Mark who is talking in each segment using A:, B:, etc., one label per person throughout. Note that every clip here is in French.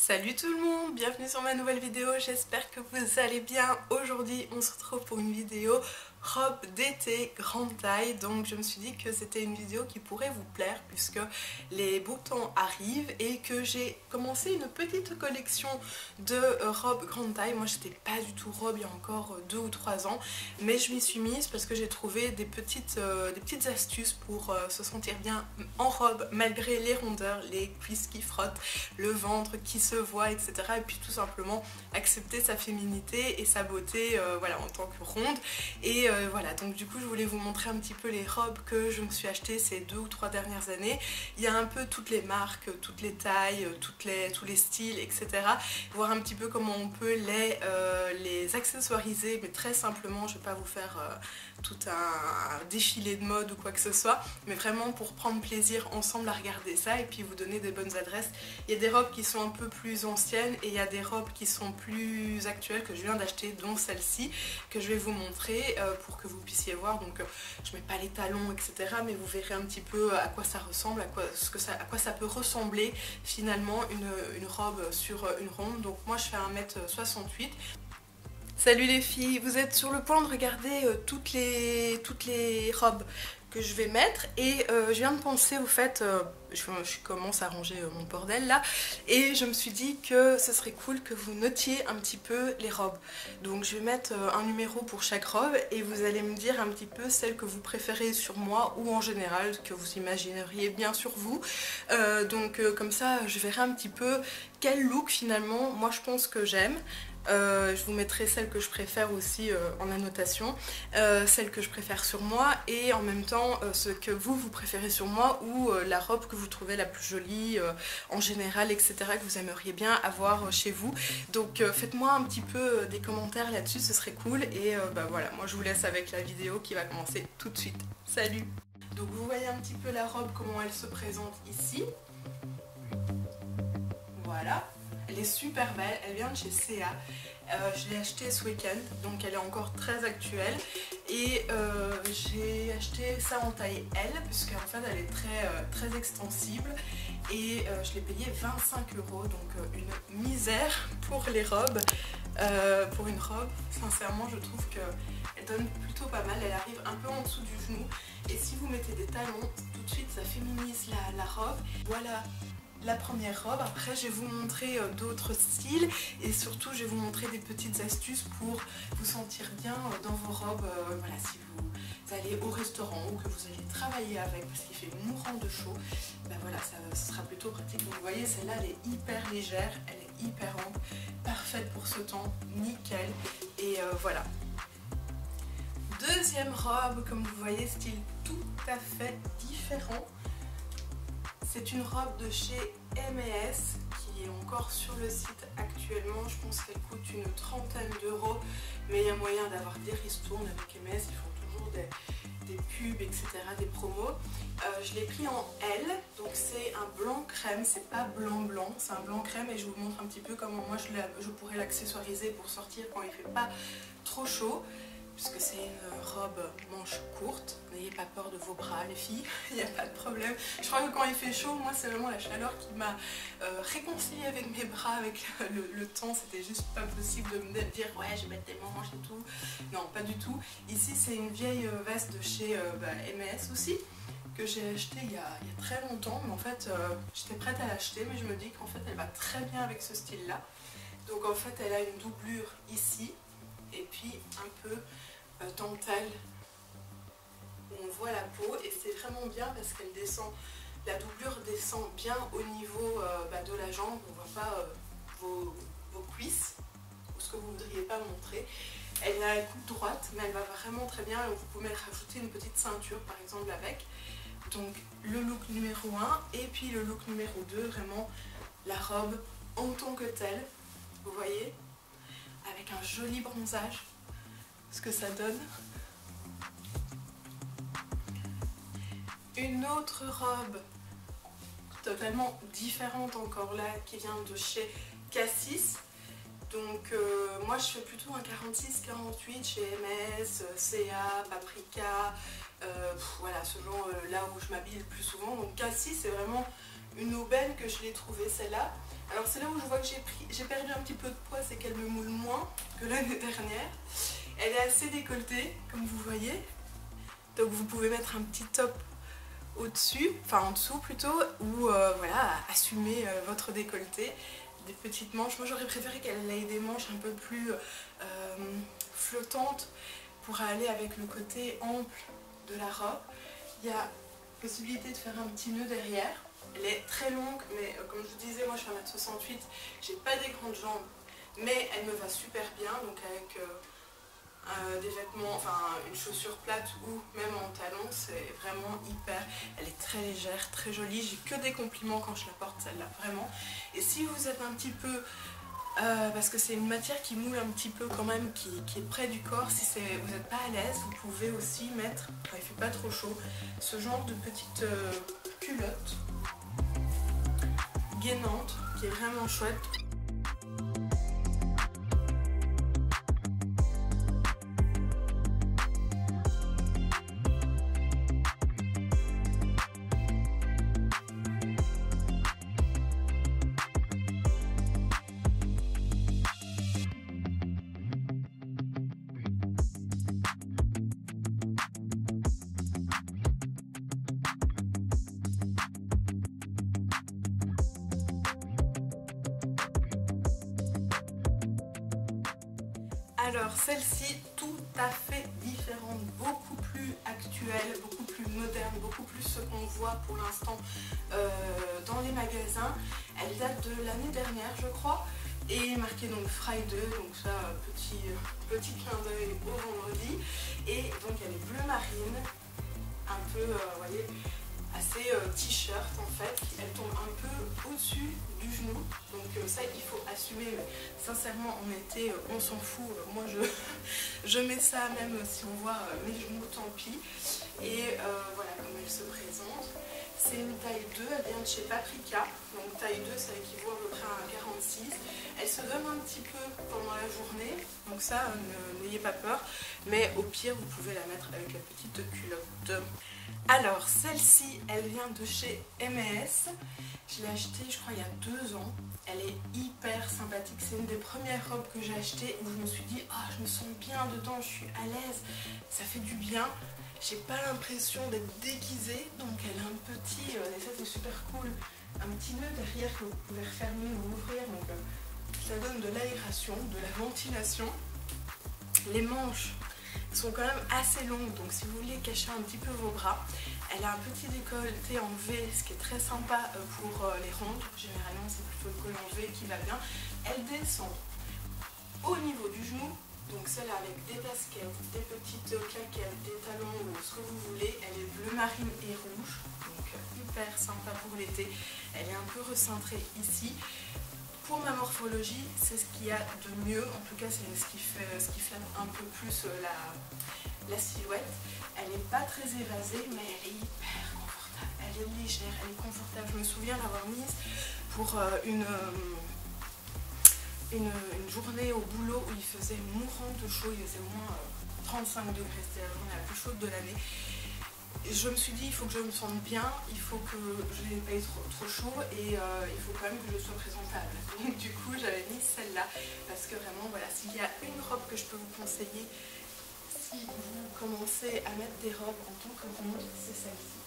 A: Salut tout le monde, bienvenue sur ma nouvelle vidéo, j'espère que vous allez bien. Aujourd'hui on se retrouve pour une vidéo robe d'été grande taille, donc je me suis dit que c'était une vidéo qui pourrait vous plaire puisque les beaux temps arrivent et que j'ai commencé une petite collection de robes grande taille. Moi j'étais pas du tout robe il y a encore 2 ou 3 ans, mais je m'y suis mise parce que j'ai trouvé des petites astuces pour se sentir bien en robe malgré les rondeurs, les cuisses qui frottent, le ventre qui se voit, etc. Et puis tout simplement accepter sa féminité et sa beauté voilà, en tant que ronde. Et voilà, donc du coup je voulais vous montrer un petit peu les robes que je me suis achetées ces 2 ou 3 dernières années. Il y a un peu toutes les marques, toutes les tailles, tous les styles, etc. Voir un petit peu comment on peut les accessoiriser, mais très simplement. Je ne vais pas vous faire tout un défilé de mode ou quoi que ce soit, mais vraiment pour prendre plaisir ensemble à regarder ça et puis vous donner des bonnes adresses. Il y a des robes qui sont un peu plus anciennes et il y a des robes qui sont plus actuelles que je viens d'acheter, dont celle-ci que je vais vous montrer pour que vous puissiez voir. Donc je mets pas les talons, etc., mais vous verrez un petit peu à quoi ça ressemble, à quoi ça peut ressembler finalement une robe sur une ronde. Donc moi je fais 1m68. Salut les filles, vous êtes sur le point de regarder toutes les robes que je vais mettre et je viens de penser au fait, je commence à ranger mon bordel là, et je me suis dit que ce serait cool que vous notiez un petit peu les robes. Donc je vais mettre un numéro pour chaque robe et vous allez me dire un petit peu celle que vous préférez sur moi ou en général que vous imagineriez bien sur vous. Comme ça je verrai un petit peu quel look finalement moi je pense que j'aime. Je vous mettrai celle que je préfère aussi en annotation, celle que je préfère sur moi et en même temps ce que vous préférez sur moi ou la robe que vous trouvez la plus jolie en général, etc., que vous aimeriez bien avoir chez vous. Donc faites-moi un petit peu des commentaires là-dessus, ce serait cool. Et voilà, moi je vous laisse avec la vidéo qui va commencer tout de suite. Salut! Donc vous voyez un petit peu la robe, comment elle se présente ici. Voilà. Elle est super belle, elle vient de chez C&A. Je l'ai achetée ce week-end, donc elle est encore très actuelle. Et j'ai acheté ça en taille L, parce qu'en fait elle est très extensible. Et je l'ai payé 25 €, donc une misère pour les robes. Pour une robe, sincèrement je trouve qu'elle donne plutôt pas mal, elle arrive un peu en dessous du genou. Et si vous mettez des talons, tout de suite ça féminise la robe. Voilà la première robe. Après je vais vous montrer d'autres styles et surtout je vais vous montrer des petites astuces pour vous sentir bien dans vos robes. Voilà, si vous allez au restaurant ou que vous allez travailler avec parce qu'il fait mourant de chaud, ben voilà, ça sera plutôt pratique. Donc vous voyez, celle-là elle est hyper légère, elle est hyper ample, parfaite pour ce temps, nickel. Et voilà. Deuxième robe, comme vous voyez, style tout à fait différent. C'est une robe de chez M&S qui est encore sur le site actuellement. Je pense qu'elle coûte une 30aine €, mais il y a moyen d'avoir des ristournes avec M&S. Ils font toujours des pubs, etc., des promos. Je l'ai pris en L, donc c'est un blanc crème, c'est pas blanc, c'est un blanc crème et je vous montre un petit peu comment moi je pourrais l'accessoiriser pour sortir quand il fait pas trop chaud. Puisque c'est une robe manche courte, n'ayez pas peur de vos bras les filles, il n'y a pas de problème. Je crois que quand il fait chaud, moi c'est vraiment la chaleur qui m'a réconciliée avec mes bras, avec le temps. C'était juste pas possible de me dire ouais je vais mettre des manches et tout. Non, pas du tout. Ici c'est une vieille veste de chez M&S aussi, que j'ai acheté il y a très longtemps, mais en fait j'étais prête à l'acheter, mais je me dis qu'en fait elle va très bien avec ce style là. Donc en fait elle a une doublure ici et puis un peu dentelle où on voit la peau, et c'est vraiment bien parce qu'elle descend, la doublure descend bien au niveau de la jambe. On voit pas vos cuisses ou ce que vous voudriez pas montrer. Elle a la coupe droite mais elle va vraiment très bien, et vous pouvez rajouter une petite ceinture par exemple avec. Donc le look numéro 1 et puis le look numéro 2, vraiment la robe en tant que telle, vous voyez, avec un joli bronzage, ce que ça donne. Une autre robe totalement différente encore là, qui vient de chez Cassis. Donc moi je fais plutôt un 46-48 chez M&S, C&A, Paprika, voilà ce genre là où je m'habille le plus souvent. Donc Cassis c'est vraiment une aubaine que je l'ai trouvée celle-là. Alors c'est là où je vois que j'ai perdu un petit peu de poids, c'est qu'elle me moule moins que l'année dernière. Elle est assez décolletée, comme vous voyez. Donc vous pouvez mettre un petit top au-dessus, enfin en dessous plutôt, ou voilà, assumer votre décolleté. Des petites manches. Moi j'aurais préféré qu'elle ait des manches un peu plus flottantes pour aller avec le côté ample de la robe. Il y a possibilité de faire un petit nœud derrière. Elle est très longue, mais comme je vous disais, moi je fais 1m68, j'ai pas des grandes jambes, mais elle me va super bien, donc avec des vêtements, enfin une chaussure plate ou même en talon, c'est vraiment hyper, elle est très légère, très jolie, j'ai que des compliments quand je la porte celle-là, vraiment. Et si vous êtes un petit peu, parce que c'est une matière qui moule un petit peu quand même, qui est près du corps, si vous n'êtes pas à l'aise, vous pouvez aussi mettre, quand il fait pas trop chaud, ce genre de petite culotte gainante qui est vraiment chouette. Alors celle-ci, tout à fait différente, beaucoup plus actuelle, beaucoup plus moderne, beaucoup plus ce qu'on voit pour l'instant dans les magasins. Elle date de l'année dernière je crois et marquée donc Friday, donc ça petit clin d'œil au vendredi. Et donc elle est bleu marine, un peu, vous voyez, assez t-shirt en fait, elle tombe un peu au-dessus du genou, donc ça il faut assumer, mais sincèrement en été on s'en fout, moi je mets ça même si on voit mes genoux, tant pis. Et voilà comme elle se présente, c'est une taille 2, elle vient de chez Paprika, donc taille 2 ça équivaut à peu près à un 46, elle se donne un petit peu pendant la journée, donc ça n'ayez pas peur, mais au pire vous pouvez la mettre avec la petite culotte. Alors celle-ci elle vient de chez M&S, je l'ai achetée je crois il y a 2 ans, elle est hyper sympathique, c'est une des premières robes que j'ai achetées où je me suis dit oh, je me sens bien dedans, je suis à l'aise, ça fait du bien, j'ai pas l'impression d'être déguisée, donc elle a un petit, et ça c'est super cool, un petit nœud derrière que vous pouvez refermer ou ouvrir, donc ça donne de l'aération, de la ventilation. Les manches sont quand même assez longues, donc si vous voulez cacher un petit peu vos bras, elle a un petit décolleté en V, ce qui est très sympa pour les rondes, généralement c'est plutôt le col en V qui va bien. Elle descend au niveau du genou, donc celle avec des baskets, des petites claquettes, des talons, ce que vous voulez. Elle est bleu marine et rouge, donc hyper sympa pour l'été. Elle est un peu recentrée ici. Pour ma morphologie, c'est ce qu'il y a de mieux, en tout cas c'est ce qui flatte un peu plus la silhouette. Elle n'est pas très évasée, mais elle est hyper confortable, elle est légère, elle est confortable. Je me souviens l'avoir mise pour une journée au boulot où il faisait mourant de chaud, il faisait au moins 35 degrés, c'était la journée la plus chaude de l'année. Je me suis dit il faut que je me sente bien, il faut que je n'ai pas eu trop chaud et il faut quand même que je sois présentable. Donc du coup j'avais mis celle-là parce que vraiment voilà, s'il y a une robe que je peux vous conseiller si vous commencez à mettre des robes en tant que ronde, c'est celle-ci.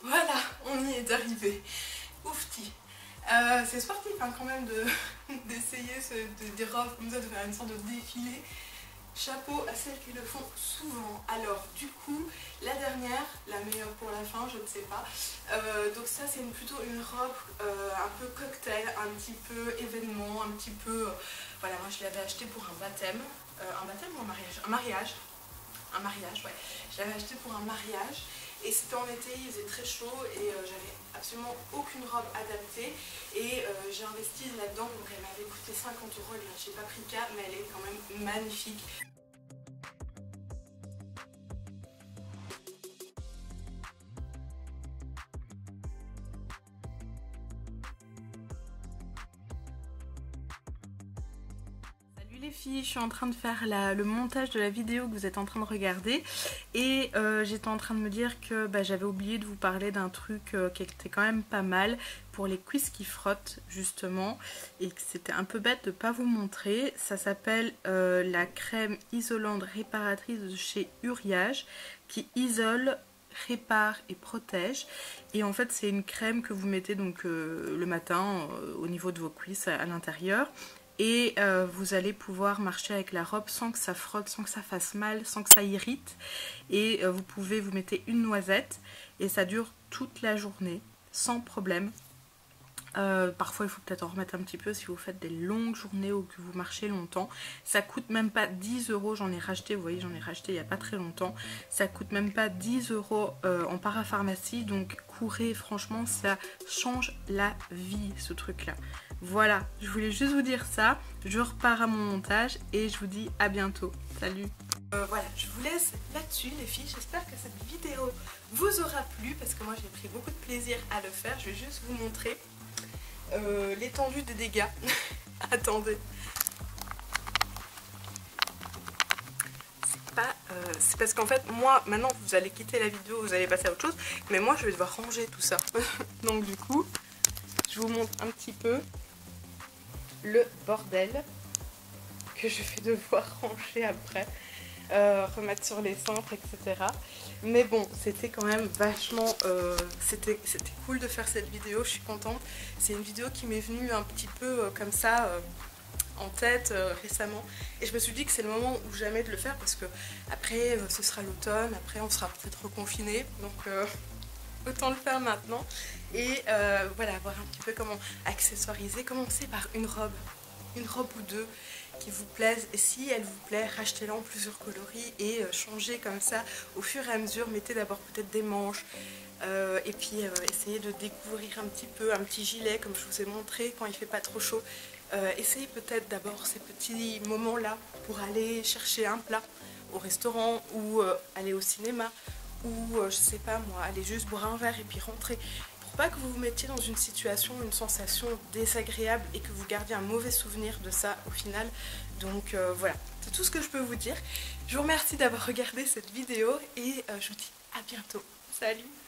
A: Voilà, on y est arrivé. Oufti. C'est sportif hein, quand même d'essayer des robes comme ça, de faire une sorte de défilé. Chapeau à celles qui le font souvent. Alors du coup, la dernière, la meilleure pour la fin, je ne sais pas. Donc ça c'est plutôt une robe un peu cocktail, un petit peu événement, un petit peu... voilà, moi je l'avais achetée pour un baptême. Un baptême ou un mariage? Un mariage, ouais. Je l'avais acheté pour un mariage et c'était en été, il faisait très chaud et j'avais absolument aucune robe adaptée et j'ai investi là-dedans, donc elle m'avait coûté 50 €, j'ai pas pris le cas mais elle est quand même magnifique. Salut les filles, je suis en train de faire le montage de la vidéo que vous êtes en train de regarder et j'étais en train de me dire que j'avais oublié de vous parler d'un truc qui était quand même pas mal pour les cuisses qui frottent justement et que c'était un peu bête de ne pas vous montrer. Ça s'appelle la crème isolante réparatrice de chez Uriage qui isole, répare et protège, et en fait c'est une crème que vous mettez donc le matin au niveau de vos cuisses à l'intérieur. Et vous allez pouvoir marcher avec la robe sans que ça frotte, sans que ça fasse mal, sans que ça irrite. Et vous pouvez vous mettre une noisette et ça dure toute la journée sans problème. Parfois il faut peut-être en remettre un petit peu si vous faites des longues journées ou que vous marchez longtemps. Ça coûte même pas 10 €, j'en ai racheté, vous voyez j'en ai racheté il n'y a pas très longtemps. Ça coûte même pas 10 € en parapharmacie, donc courez, franchement ça change la vie ce truc là. Voilà, je voulais juste vous dire ça, je repars à mon montage et je vous dis à bientôt. Salut. Voilà, je vous laisse là-dessus les filles, j'espère que cette vidéo vous aura plu parce que moi j'ai pris beaucoup de plaisir à le faire. Je vais juste vous montrer l'étendue des dégâts. Attendez. C'est parce qu'en fait moi maintenant vous allez quitter la vidéo, vous allez passer à autre chose, mais moi je vais devoir ranger tout ça. Donc du coup je vous montre un petit peu le bordel que je vais devoir ranger après, remettre sur les centres, etc. Mais bon, c'était quand même vachement, c'était cool de faire cette vidéo, je suis contente. C'est une vidéo qui m'est venue un petit peu comme ça en tête récemment, et je me suis dit que c'est le moment ou jamais de le faire parce que après ce sera l'automne, après on sera peut-être reconfiné, donc autant le faire maintenant. Et voilà, voir un petit peu comment accessoiriser, commencer par une robe ou deux qui vous plaisent, et si elle vous plaît, rachetez-la en plusieurs coloris et changez comme ça au fur et à mesure. Mettez d'abord peut-être des manches et puis essayez de découvrir un petit peu un petit gilet comme je vous ai montré quand il fait pas trop chaud. Essayez peut-être d'abord ces petits moments là pour aller chercher un plat au restaurant ou aller au cinéma ou je sais pas moi, aller juste boire un verre et puis rentrer. Pas que vous vous mettiez dans une situation, une sensation désagréable et que vous gardiez un mauvais souvenir de ça au final. Donc voilà, c'est tout ce que je peux vous dire. Je vous remercie d'avoir regardé cette vidéo et je vous dis à bientôt. Salut!